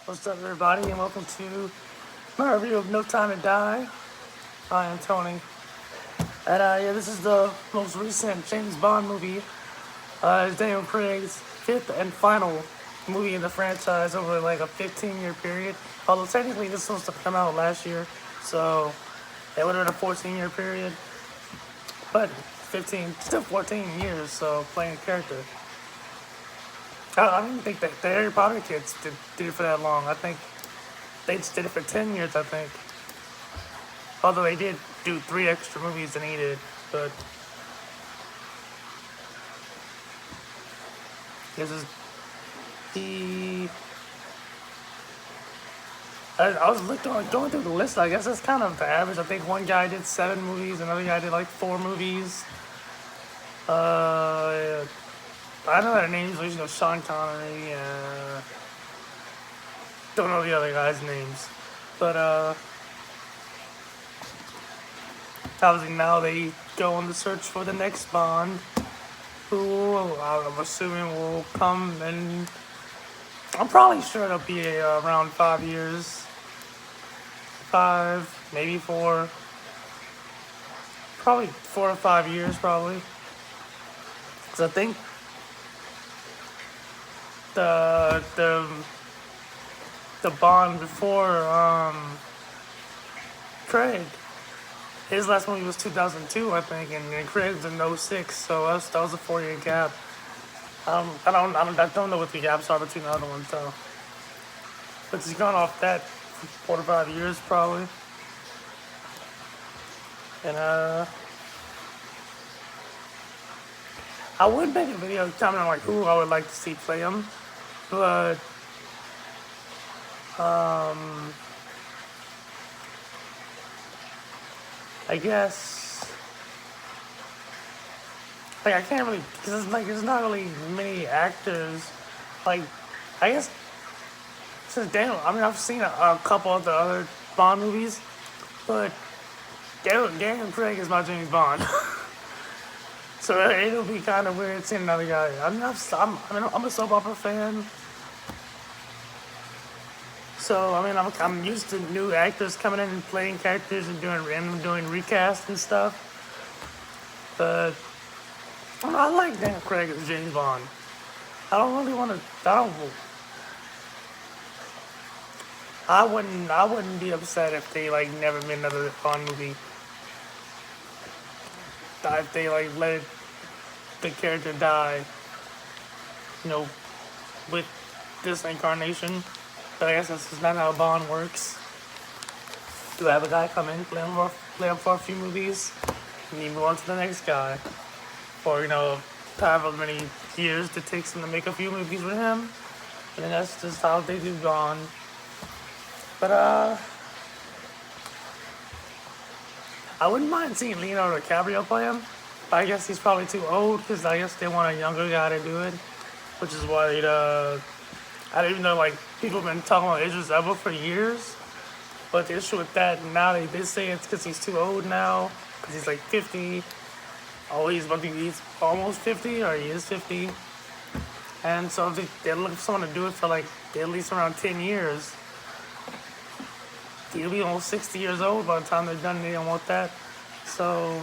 What's up, everybody, and welcome to my review of No Time to Die. I am Tony, and yeah, this is the most recent James Bond movie. It's Daniel Craig's fifth and final movie in the franchise over like a 15-year period. Although technically this was supposed to come out last year, so it would have been a 14-year period. But 15, still 14 years, so playing a character. I don't think that the Harry Potter kids did it for that long. I think they just did it for 10 years, I think. Although they did do 3 extra movies than he did. But this is the... I was going through the list. I guess that's kind of the average. I think one guy did 7 movies, another guy did like 4 movies. I know their names, like, Sean Connery, don't know the other guys' names. But, obviously now they go on the search for the next Bond, who I'm assuming will come, and I'm probably sure it'll be around 5 years. 5, maybe 4. Probably 4 or 5 years, probably. Because I think the Bond before Craig, his last movie was 2002, I think, and Craig's in '06, so that was a 4-year gap. I don't know what the gaps are between the other ones, though. But he's gone off that 4 to 5 years, probably. And I would make a video commenting on like who I would like to see play him, but I guess like I can't really because there's not really many actors. Like I guess since Daniel, I mean I've seen a couple of the other Bond movies, but Daniel Craig is my James Bond. So it'll be kind of weird seeing another guy. I'm a soap opera fan. So I'm used to new actors coming in and playing characters and doing recast and stuff. But I like Daniel Craig as James Bond. I don't really want to. I wouldn't be upset if they like never made another Bond movie. If they like let the character die, with this incarnation. But I guess that's just not how Bond works. You have a guy come in, play him for a few movies, and you move on to the next guy. Or, however many years it takes them to make a few movies with him. And then that's just how they do Bond. But, I wouldn't mind seeing Leonardo DiCaprio play him. But I guess he's probably too old, because I guess they want a younger guy to do it. Which is why I don't even know, like, people have been talking about Idris Elba for years. But the issue with that, now they say it's because he's too old now. Because he's like 50. Oh, he's almost 50, or he is 50. And so if they're looking for someone to do it for like at least around 10 years. He'll be almost 60 years old by the time they're done. They don't want that. So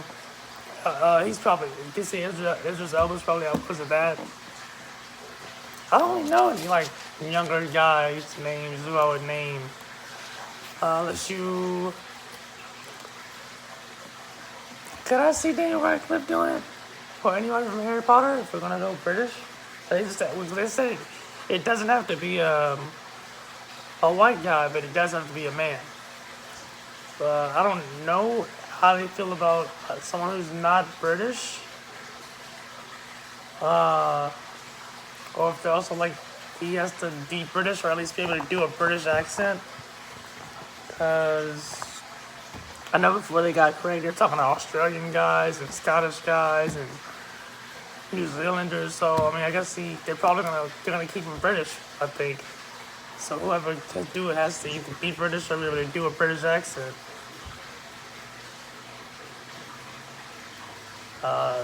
he's probably, you can see Idris Elba's probably out because of that. I don't really know any like younger guys' names who I would name. Unless you... Could I see Daniel Radcliffe doing it? Or anybody from Harry Potter, if we're gonna go British? They said it doesn't have to be a white guy, but it does have to be a man. I don't know how they feel about someone who's not British. Or if they're also like, he has to be British, or at least be able to do a British accent. Because I know before they got Craig, they're talking to Australian guys and Scottish guys and New Zealanders. So I guess they're probably gonna keep him British, I think. So whoever can do it has to either be British or be able to do a British accent.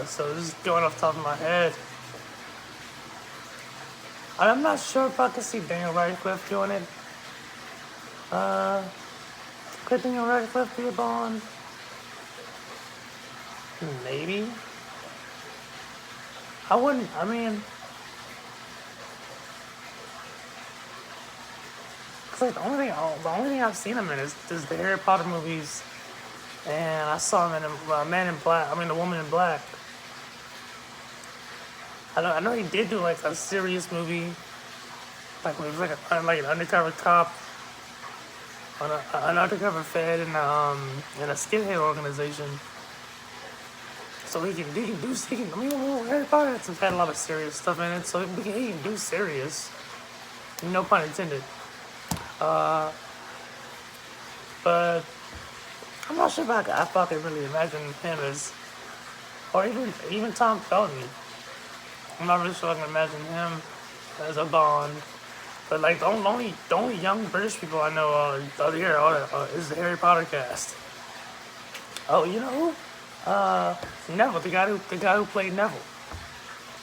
So this is going off the top of my head. I'm not sure if I can see Daniel Radcliffe doing it. Uh, could Daniel Radcliffe be a Bond? Maybe. I wouldn't. I mean, 'cause like the only thing I've seen him in is the Harry Potter movies, and I saw him in Man in Black. I mean, The Woman in Black. I know he did do like a serious movie, like when he was like an undercover cop, on an undercover fed in a skinhead organization. So I mean, well, Harry Potter had a lot of serious stuff in it, so he can do serious. No pun intended. Uh, but I'm not sure if I could really imagine him as, or even Tom Felton. I'm not really sure I can imagine him as a Bond. But like the only young British people I know here is the Harry Potter cast. Oh, you know who? Neville, the guy who played Neville.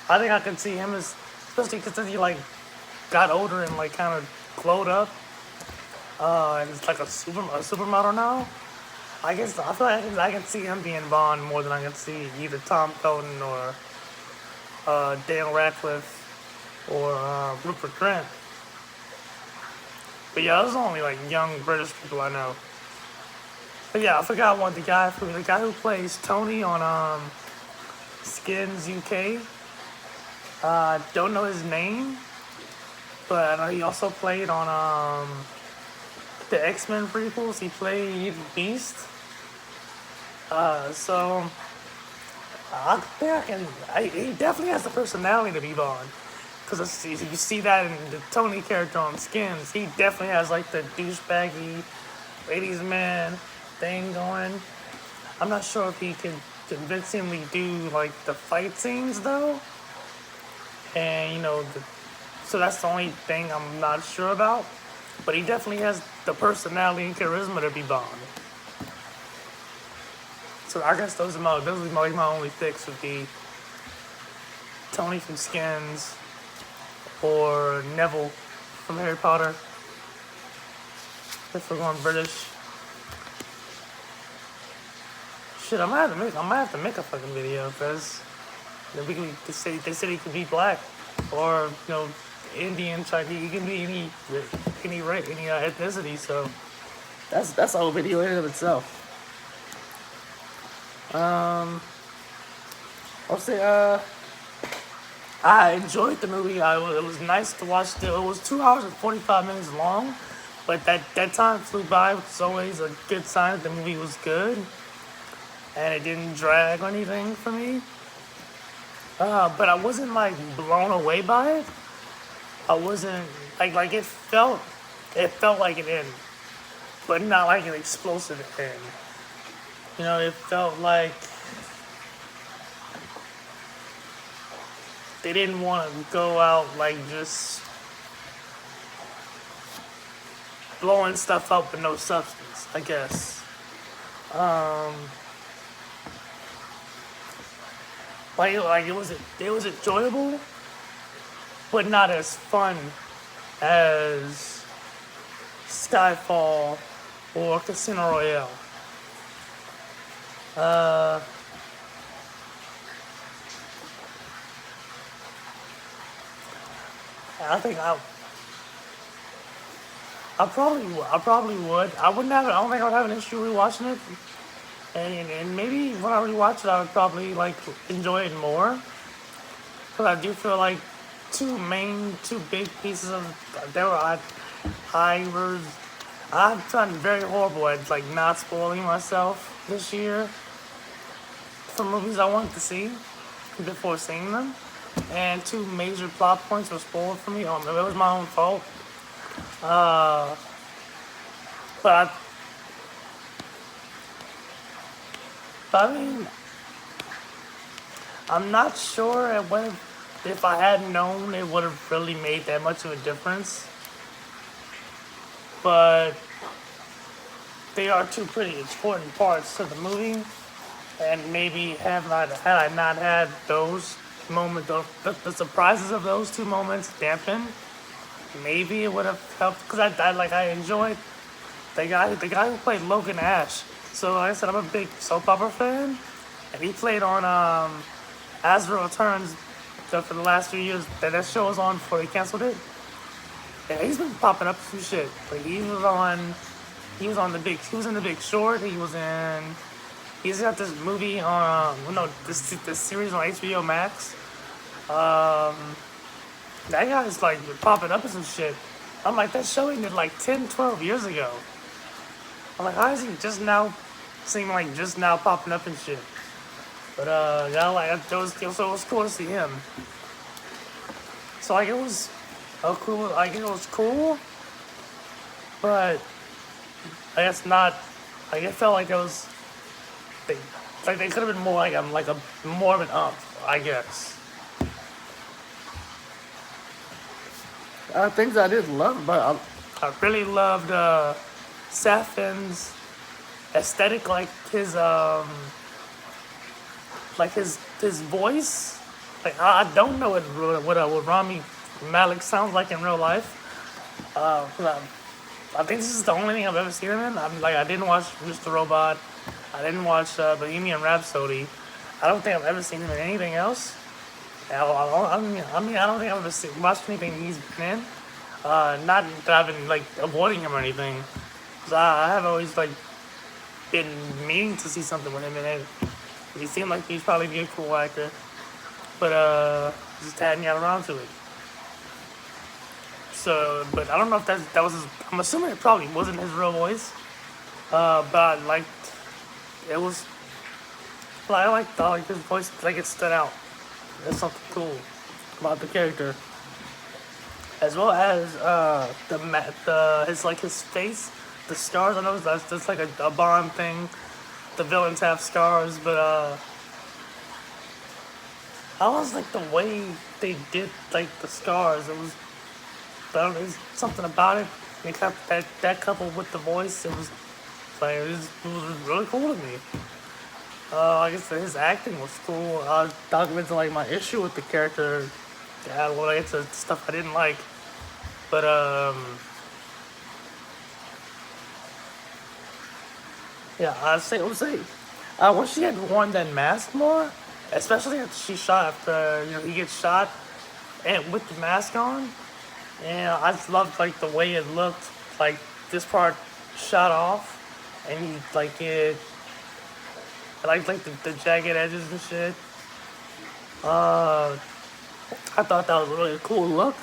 I think I can see him as, especially because he like got older and like kind of glowed up. And it's like a supermodel now. I guess I feel like I can see him being Bond more than I can see either Tom Felton or Daniel Radcliffe or Rupert Grint. But yeah, those are only like young British people I know. But yeah, I forgot one. The guy who plays Tony on Skins UK. Don't know his name, but I know he also played on the X-Men prequels. He played Beast. So I think he definitely has the personality to be Bond. Because you see that in the Tony character on Skins. He definitely has like the douchebaggy ladies man thing going. I'm not sure if he can convincingly do like the fight scenes though. And so that's the only thing I'm not sure about. But he definitely has the personality and charisma to be Bond. So I guess those are my only picks would be Tony from Skins or Neville from Harry Potter. If we're going British. Shit, I might have to make a fucking video because they said he could be black or Indian, Chinese. He can be any ethnicity. So that's a whole video in and of itself. I'll say I enjoyed the movie. It was nice to watch. It was 2 hours and 45 minutes long, but that time flew by, which is always a good sign that the movie was good, and it didn't drag or anything for me. But I wasn't like blown away by it. I wasn't like it felt like an end, but not like an explosive end. It felt like they didn't want to go out like just blowing stuff up with no substance, I guess. Like it was enjoyable, but not as fun as Skyfall or Casino Royale. I think I probably would. I don't think I would have an issue rewatching it. And maybe when I rewatch it, I would probably like enjoy it more. Because I do feel like two big pieces of I've done very horrible at like not spoiling myself this year for movies I wanted to see before seeing them. And two major plot points were spoiled for me. It was my own fault. But I mean, I'm not sure if I had known it would have really made that much of a difference. But they are two pretty important parts to the movie, and maybe had I not had those moments, the surprises of those two moments dampened, maybe it would have helped. Because I enjoyed the guy who played Logan Ash. So like I said, I'm a big soap opera fan, and he played on Azra Returns for the last 3 years. That show was on before they canceled it. Yeah, he's been popping up some shit. Like he was in the Big Short. He's got this movie on, no, this series on HBO Max. Um, that guy's like been popping up in some shit. I'm like, that show ended like 10, 12 years ago. I'm like, how is he just now popping up and shit? But yeah, like so it was cool to see him. So like it was cool, but I guess not. Like it felt like it was they like they could have been more like a more of an up, I guess. Things I did love, but I really loved Safin's aesthetic, like his voice. Like I don't know what Rami Malek sounds like in real life. 'Cause I think this is the only thing I've ever seen him in. I didn't watch Mr. Robot. I didn't watch Bohemian Rhapsody. I don't think I've ever seen him in anything else. I don't think I've watched anything he's been in. Not that I've been like avoiding him or anything. 'Cause I have always like been meaning to see something with him in it. He seemed like he'd probably be a cool actor, but just hadn't got around to it. So, but I don't know if that was his. I'm assuming it probably wasn't his real voice. But I liked it was. Well, I liked his voice. Like it stood out. That's something cool about the character, as well as his face, the scars. I know that's like a Bond thing. The villains have scars, but I was like the way they did like the scars. I don't know, there's something about it. They kept that coupled with the voice. It was really cool to me. I guess his acting was cool. I'll talk into like my issue with the character. Yeah, well, I get to stuff I didn't like, but yeah, I would say, wish she had worn that mask more, especially after he gets shot, and with the mask on. And I just loved like the way it looked, like this part shot off, and he like it, I like the jagged edges and shit. I thought that was a really cool look,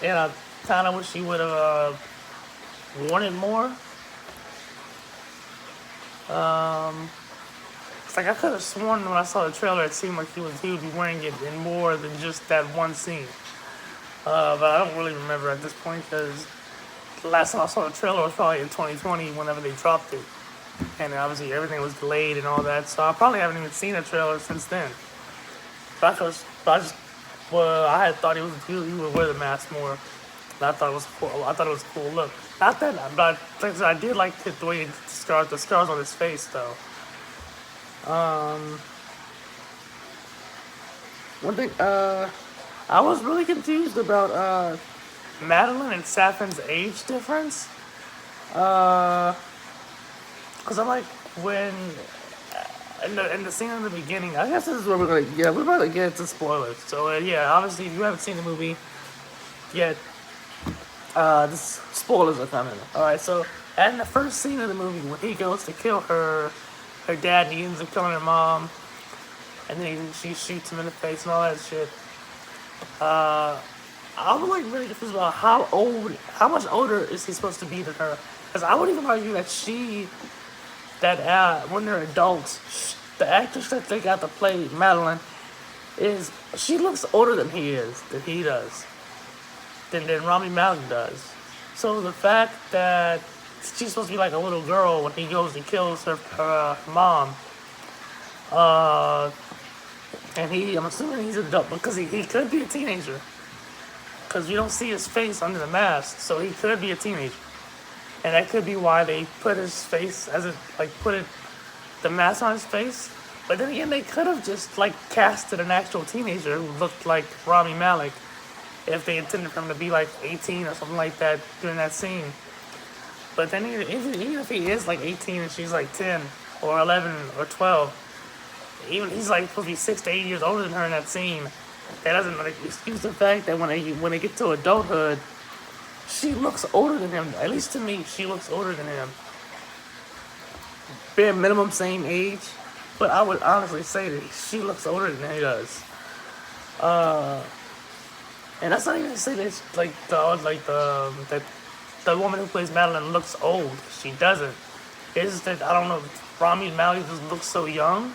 and I kind of wish he would have worn it more. It's like I could have sworn when I saw the trailer, it seemed like he would be wearing it in more than just that one scene. But I don't really remember at this point because the last time I saw the trailer was probably in 2020 whenever they dropped it. And obviously everything was delayed and all that, so I probably haven't even seen the trailer since then. I had thought he would wear the mask more. And I thought it was cool. I thought it was a cool look. Not that, but like I did like the way the scars on his face though. Um, One thing, I was really confused about Madeline and Safin's age difference. Uh, Cause I'm like when in the scene in the beginning. I guess this is where we're about to get into spoilers. So yeah, obviously if you haven't seen the movie yet, this spoilers are coming. All right, so in the first scene of the movie when he goes to kill her dad, and he ends up killing her mom, and then she shoots him in the face and all that shit. I was like really confused about how much older is he supposed to be than her? Because I would even argue that when they're adults, the actress that they got to play Madeline she looks older than he does, than Rami Malek does. So the fact that she's supposed to be like a little girl when he goes and kills her mom, I'm assuming he's an adult because he could be a teenager. Because you don't see his face under the mask, so he could be a teenager. And that could be why they put his face the mask on his face. But then again, they could have just like casted an actual teenager who looked like Rami Malek if they intended for him to be like 18 or something like that during that scene. But then even if he is like 18 and she's like 10 or 11 or 12, even he's like supposed to be 6 to 8 years older than her in that scene. That doesn't like excuse the fact that when they get to adulthood, she looks older than him. At least to me, she looks older than him. Bare minimum same age, but I would honestly say that she looks older than he does. And that's not even to say that the woman who plays Madeline looks old. She doesn't. It's just that I don't know. Rami Malek just looks so young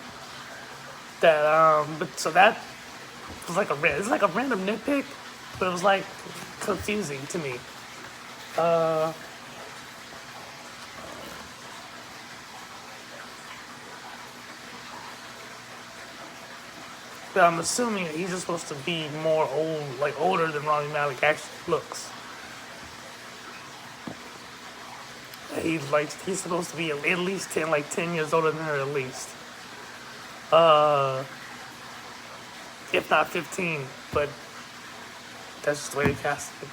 that but so that was like it's like a random nitpick, but it was like confusing to me. But I'm assuming that he's just supposed to be more old, like older than Rami Malek actually looks. He's supposed to be at least 10 years older than her at least. If not 15, but that's just the way they cast it.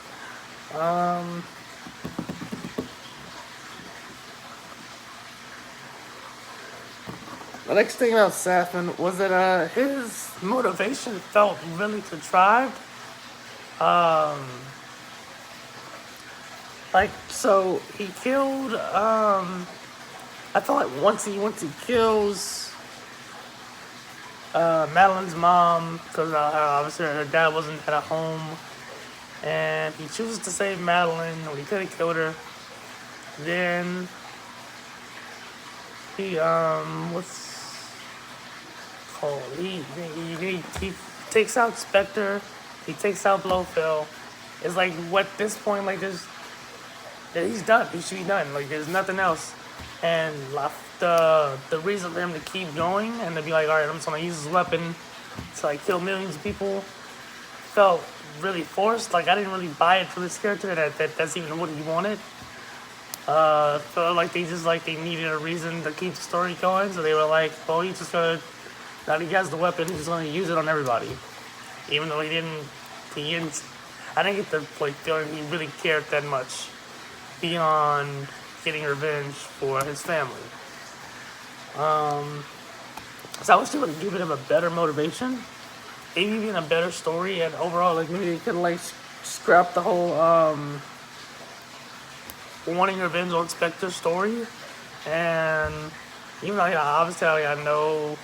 The next thing about Safin was that his motivation felt really contrived. So he killed. I felt like once he kills Madeline's mom, because obviously her dad wasn't at home, and he chooses to save Madeline when he could have killed her. Then he he takes out Spectre, he takes out Blofeld. It's like what this point, like he's done. He should be done. Like there's nothing else. And the reason for him to keep going and to be like, all right, I'm just gonna use this weapon to like kill millions of people felt really forced. Like I didn't really buy it for this character that's even what he wanted. Felt like they needed a reason to keep the story going, so they were like, well, he's just gonna now that he has the weapon, he's just gonna use it on everybody, even though he didn't. I didn't get the feeling he really cared that much beyond getting revenge for his family. So I wish they would have given him a better motivation, maybe even a better story, and overall, like maybe they could scrap the whole wanting revenge on Spectre's story. And even though obviously I know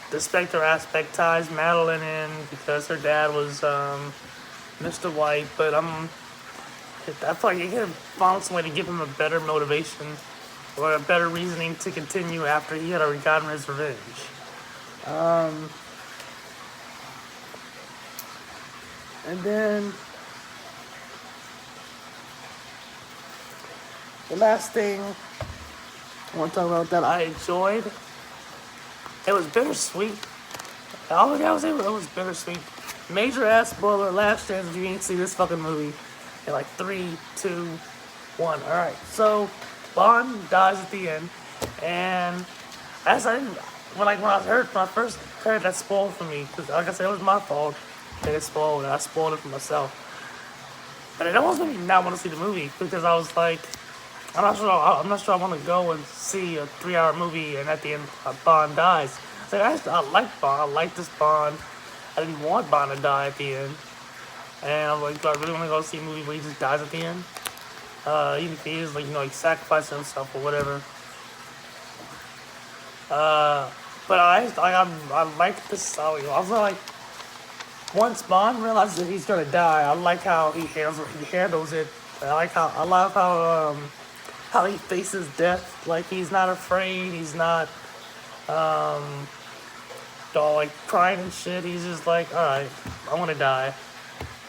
the Spectre aspect ties Madeline in because her dad was Mr. White, but I feel like you could have found some way to give him a better motivation or a better reasoning to continue after he had already gotten his revenge. And then the last thing I want to talk about that I enjoyed, it was bittersweet. All I was able, it was bittersweet. Major ass spoiler, last chance if you didn't see this fucking movie. In like 3, 2, 1. Alright, so Bond dies at the end, and as when I first heard that spoiled for me, because like I said, it was my fault that it spoiled, and I spoiled it for myself. But it almost made me not want to see the movie, because I was like, I'm not sure I want to go and see a 3-hour movie, and at the end, Bond dies. I like Bond, I like this Bond. I didn't want Bond to die at the end. And I'm like, do I really want to go see a movie where he just dies at the end? Even if he is, like, sacrificing himself or whatever. But I like this. I also like, once Bond realizes that he's gonna die, I like how he handles it. I love how he faces death. Like, he's not afraid. He's not, all like crying and shit. He's just like, all right, I want to die.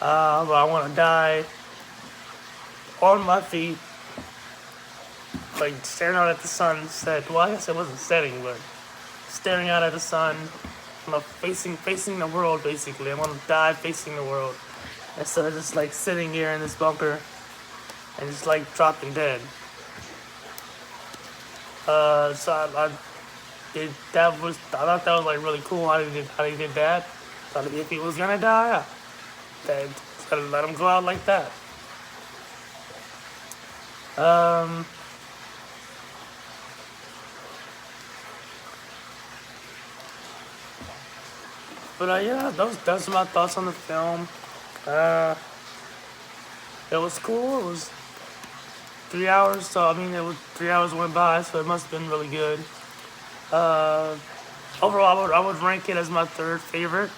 But I want to die on my feet, like staring out at the sunset. Well, I guess it wasn't setting, but staring out at the sun. I'm facing the world, basically. I want to die facing the world instead of just like sitting here in this bunker and just like dropping dead. So I thought that was like really cool how he did that. Thought if he was gonna die, then let him go out like that. Um, but yeah, those are my thoughts on the film. Uh, it was cool. It was 3 hours, so I mean, it was 3 hours went by, so it must have been really good. Uh, Overall, I would rank it as my third favorite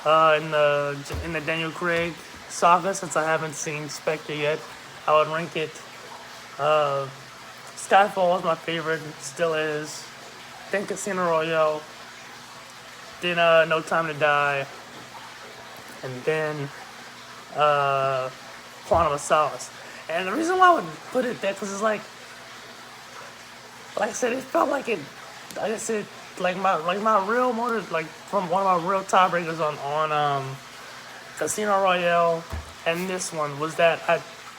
in the Daniel Craig saga since I haven't seen Spectre yet. I would rank it. Uh, Skyfall was my favorite, still is. Then Casino Royale. Then No Time to Die, and then uh, Quantum of Solace. And the reason why I would put it there, because it's like I said, it felt like it. Like I said, like my real motive, like from one of my real tiebreakers on Casino Royale, and this one was that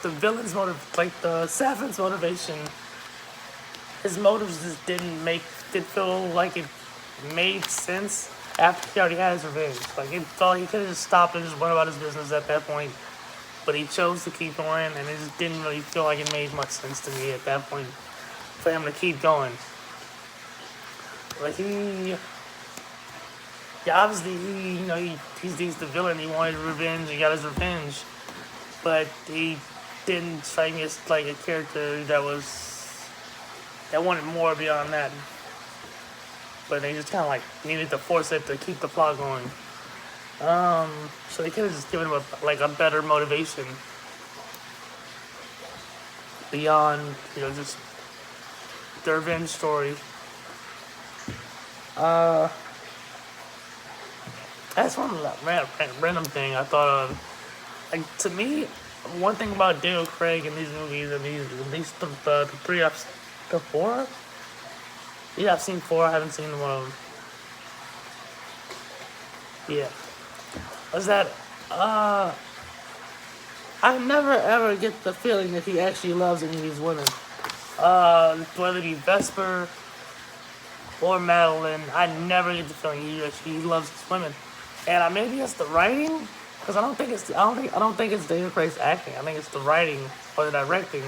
the villain's motive, like the Safin's motivation, his motives just didn't feel like it made sense after he already had his revenge. Like it felt like he could have just stopped and just went about his business at that point. But he chose to keep going, and it just didn't really feel like it made much sense to me at that point for him to keep going. Like yeah, obviously he's the villain. He wanted revenge. He got his revenge, but he didn't strike me as like a character that wanted more beyond that. But they just kind of like needed to force it to keep the plot going. So they could have just given him a better motivation beyond just the revenge story. Uh, that's one random thing I thought of. Like to me, one thing about Daniel Craig in these movies, and these the three the four. Yeah, I've seen four. I haven't seen one of them. Yeah, was that I never ever get the feeling that he actually loves any of these women. Whether it be Vesper or Madeline, I never get the feeling he actually loves these women. And maybe it's the writing, because I don't think it's Daniel Craig's acting. I think it's the writing or the directing.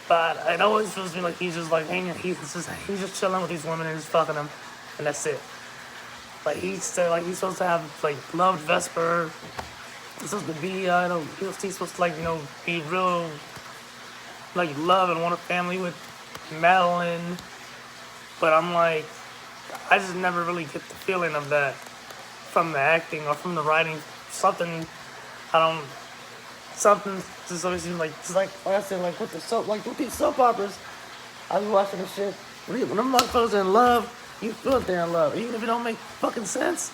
But it always feels to me like he's just like hanging. He's just chilling with these women and just fucking them, and that's it. Like he's supposed to have like loved Vesper. He's supposed to be he's supposed to be real like love and want a family with Madeline. But I'm like, I just never really get the feeling of that from the acting or from the writing. I don't. Something just always seems like I said, with these soap operas. I was watching this shit. When them motherfuckers are in love, you feel it they're in love, even if it don't make fucking sense.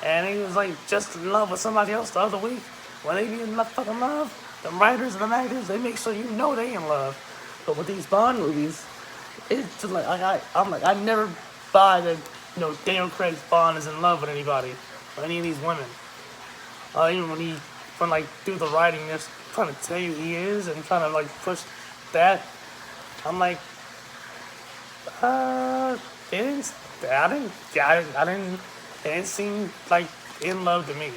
And he was like just in love with somebody else the other week. When they be in fucking love, the writers and the actors, they make sure you know they in love. But with these Bond movies, it's just like I'm like I never buy that Daniel Craig's Bond is in love with anybody or any of these women. Even when do the writing, just trying to tell you he is and trying to push that. I'm like, it didn't. It didn't seem like in love to me.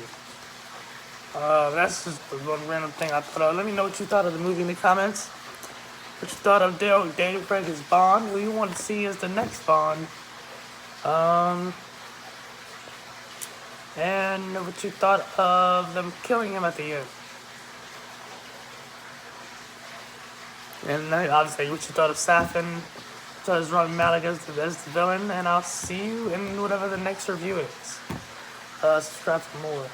That's just the one random thing I thought of. Let me know what you thought of the movie in the comments. What you thought of Daniel Craig's Bond? Who you want to see as the next Bond? And what you thought of them killing him at the end. And then obviously what you thought of Safin, so as Ron Malik as the villain, and I'll see you in whatever the next review is. Subscribe for more.